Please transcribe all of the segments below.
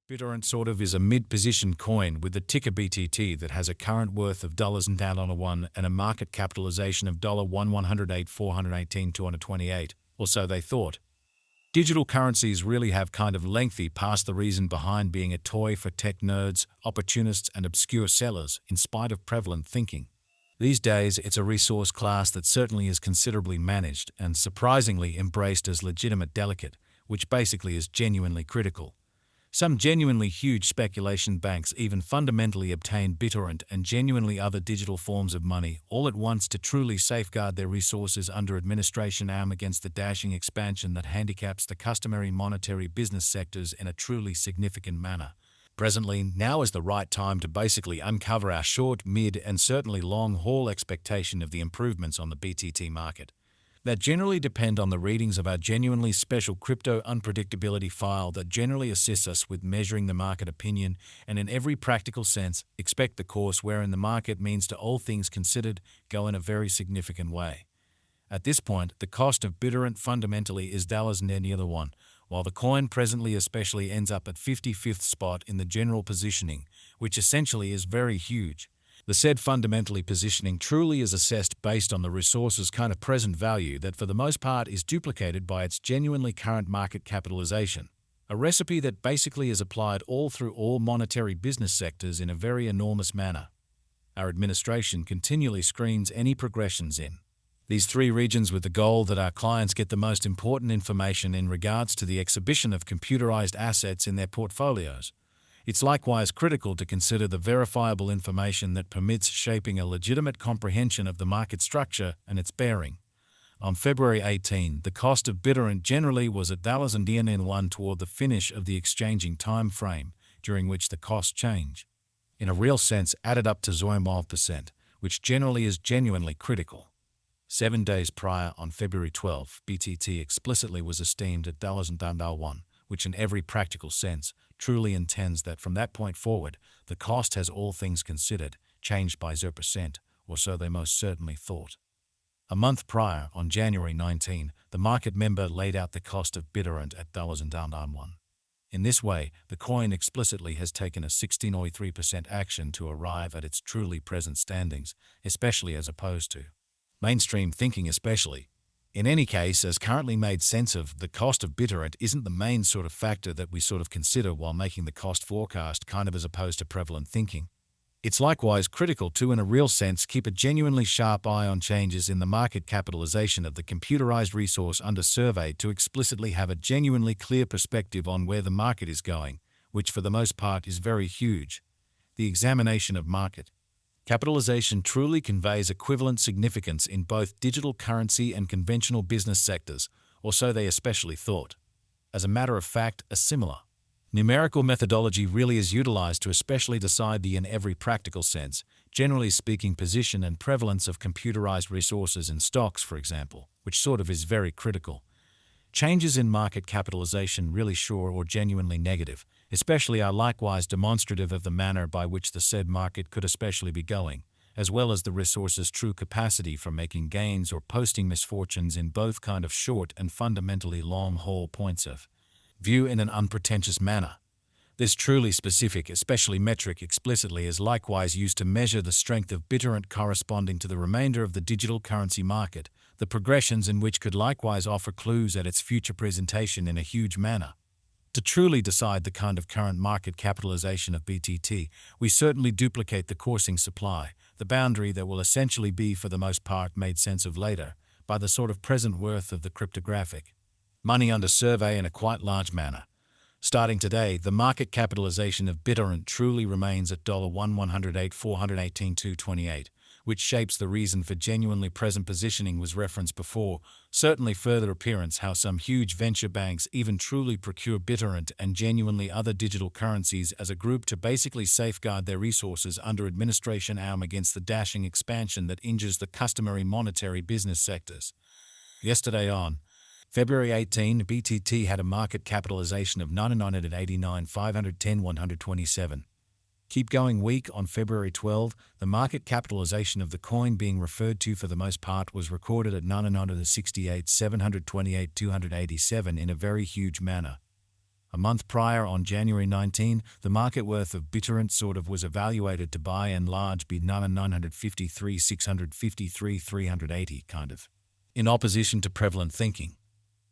Bittorrent sort of is a mid-position coin with the ticker BTT that has a current worth of $1 and a market capitalization of $108,418,228, or so they thought. Digital currencies really have kind of lengthy past the reason behind being a toy for tech nerds, opportunists and obscure sellers, in spite of prevalent thinking. These days, it's a resource class that certainly is considerably managed and surprisingly embraced as legitimate delicate, which basically is genuinely critical. Some genuinely huge speculation banks even fundamentally obtain Bittorrent and genuinely other digital forms of money all at once to truly safeguard their resources under administration against the dashing expansion that handicaps the customary monetary business sectors in a truly significant manner. Presently, now is the right time to basically uncover our short, mid, and certainly long-haul expectation of the improvements on the BTT market that generally depend on the readings of our genuinely special crypto unpredictability file that generally assists us with measuring the market opinion and in every practical sense expect the course wherein the market means to all things considered go in a very significant way. At this point, the cost of Bittorrent fundamentally is dollars and any other one, while the coin presently especially ends up at 55th spot in the general positioning, which essentially is very huge. The said fundamentally positioning truly is assessed based on the resource's kind of present value that for the most part is duplicated by its genuinely current market capitalization, a recipe that basically is applied all through all monetary business sectors in a very enormous manner. Our administration continually screens any progressions in these three regions with the goal that our clients get the most important information in regards to the exhibition of computerized assets in their portfolios. It's likewise critical to consider the verifiable information that permits shaping a legitimate comprehension of the market structure and its bearing. On February 18, the cost of Bittorrent generally was at $1 toward the finish of the exchanging time frame, during which the cost change, in a real sense, added up to 0.5%, which generally is genuinely critical. 7 days prior, on February 12, BTT explicitly was esteemed at $1, which in every practical sense truly intends that from that point forward, the cost has all things considered changed by 0%, or so they most certainly thought. A month prior, on January 19, the market member laid out the cost of Bittorrent at $1. In this way, the coin explicitly has taken a 16.3% action to arrive at its truly present standings, especially as opposed to mainstream thinking especially. In any case, as currently made sense of, the cost of Bittorrent isn't the main sort of factor that we sort of consider while making the cost forecast kind of as opposed to prevalent thinking. It's likewise critical to, in a real sense, keep a genuinely sharp eye on changes in the market capitalization of the computerized resource under survey to explicitly have a genuinely clear perspective on where the market is going, which for the most part is very huge. The examination of market capitalization truly conveys equivalent significance in both digital currency and conventional business sectors, or so they especially thought. As a matter of fact, a similar numerical methodology really is utilized to especially decide the in every practical sense, generally speaking, position and prevalence of computerized resources in stocks, for example, which sort of is very critical. Changes in market capitalization really sure or genuinely negative, especially are likewise demonstrative of the manner by which the said market could especially be going, as well as the resource's true capacity for making gains or posting misfortunes in both kind of short and fundamentally long-haul points of view in an unpretentious manner. This truly specific, especially metric explicitly, is likewise used to measure the strength of Bittorrent corresponding to the remainder of the digital currency market, the progressions in which could likewise offer clues at its future presentation in a huge manner. To truly decide the kind of current market capitalization of BTT, we certainly duplicate the coursing supply, the boundary that will essentially be for the most part made sense of later, by the sort of present worth of the cryptographic money under survey in a quite large manner. Starting today, the market capitalization of Bittorrent truly remains at $108,418,228, which shapes the reason for genuinely present positioning was referenced before, certainly further appearance how some huge venture banks even truly procure Bittorrent and genuinely other digital currencies as a group to basically safeguard their resources under administration against the dashing expansion that injures the customary monetary business sectors. Yesterday on February 18, BTT had a market capitalization of $989,510,127. Keep going week on February 12, the market capitalization of the coin being referred to for the most part was recorded at $968,728,287 in a very huge manner. A month prior, on January 19, the market worth of Bittorrent was evaluated to by and large be 953, 653, 380 in opposition to prevalent thinking.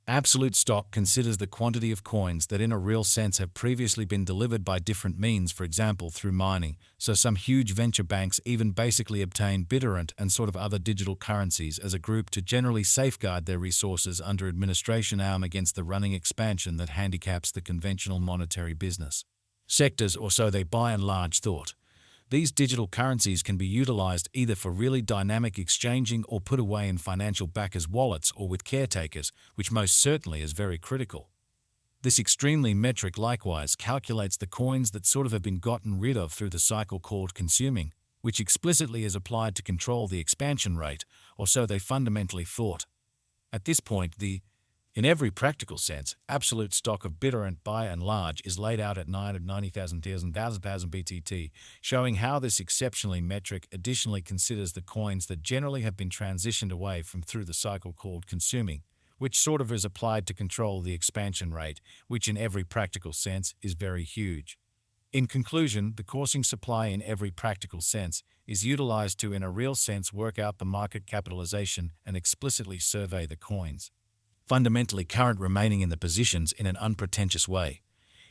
Absolute stock considers the quantity of coins that in a real sense have previously been delivered by different means, for example through mining, so some huge venture banks even basically obtain Bittorrent and other digital currencies as a group to generally safeguard their resources under administration arm against the running expansion that handicaps the conventional monetary business sectors, or so they by and large thought. These digital currencies can be utilized either for really dynamic exchanging or put away in financial backers' wallets or with caretakers, which most certainly is very critical. This extremely metric likewise calculates the coins that have been gotten rid of through the cycle called consuming, which explicitly is applied to control the expansion rate, or so they fundamentally thought. At this point, in every practical sense, absolute stock of Bittorrent by and large is laid out at 990,000 BTT, showing how this exceptionally metric additionally considers the coins that generally have been transitioned away from through the cycle called consuming, which is applied to control the expansion rate, which in every practical sense is very huge. In conclusion, the coursing supply in every practical sense is utilized to in a real sense work out the market capitalization and explicitly survey the coins fundamentally current remaining in the positions in an unpretentious way.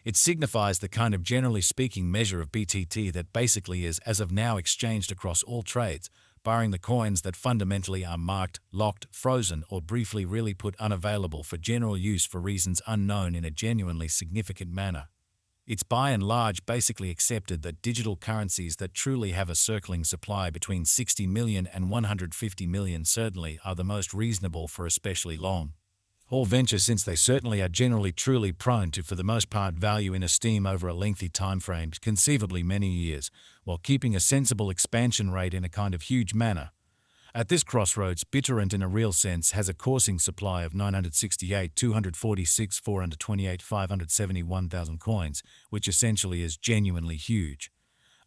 It signifies the generally speaking measure of BTT that basically is as of now exchanged across all trades, barring the coins that fundamentally are marked, locked, frozen, or briefly really put unavailable for general use for reasons unknown in a genuinely significant manner. It's by and large basically accepted that digital currencies that truly have a circling supply between 60 million and 150 million certainly are the most reasonable for especially long all venture, since they certainly are generally truly prone to for the most part value in esteem over a lengthy time frame, conceivably many years, while keeping a sensible expansion rate in a huge manner. At this crossroads, Bittorrent in a real sense has a coursing supply of 968, 246, 428, 571,000 coins, which essentially is genuinely huge.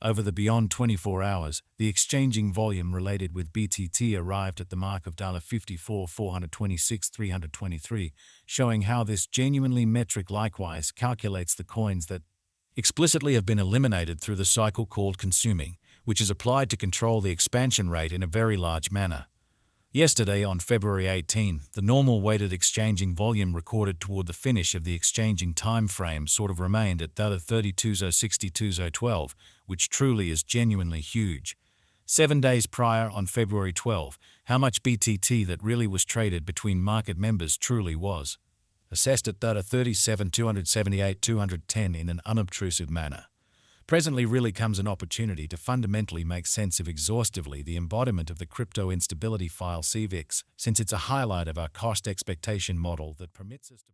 Over the beyond 24 hours, the exchanging volume related with BTT arrived at the mark of $54, 426, 323, showing how this genuinely metric likewise calculates the coins that explicitly have been eliminated through the cycle called consuming, which is applied to control the expansion rate in a very large manner. Yesterday, on February 18, the normal weighted exchanging volume recorded toward the finish of the exchanging time frame remained at 32,062,012, which truly is genuinely huge. 7 days prior, on February 12, how much BTT that really was traded between market members truly was assessed at 37, 278, 210 in an unobtrusive manner. Presently really comes an opportunity to fundamentally make sense of exhaustively the embodiment of the crypto instability file CVIX, since it's a highlight of our cost expectation model that permits us to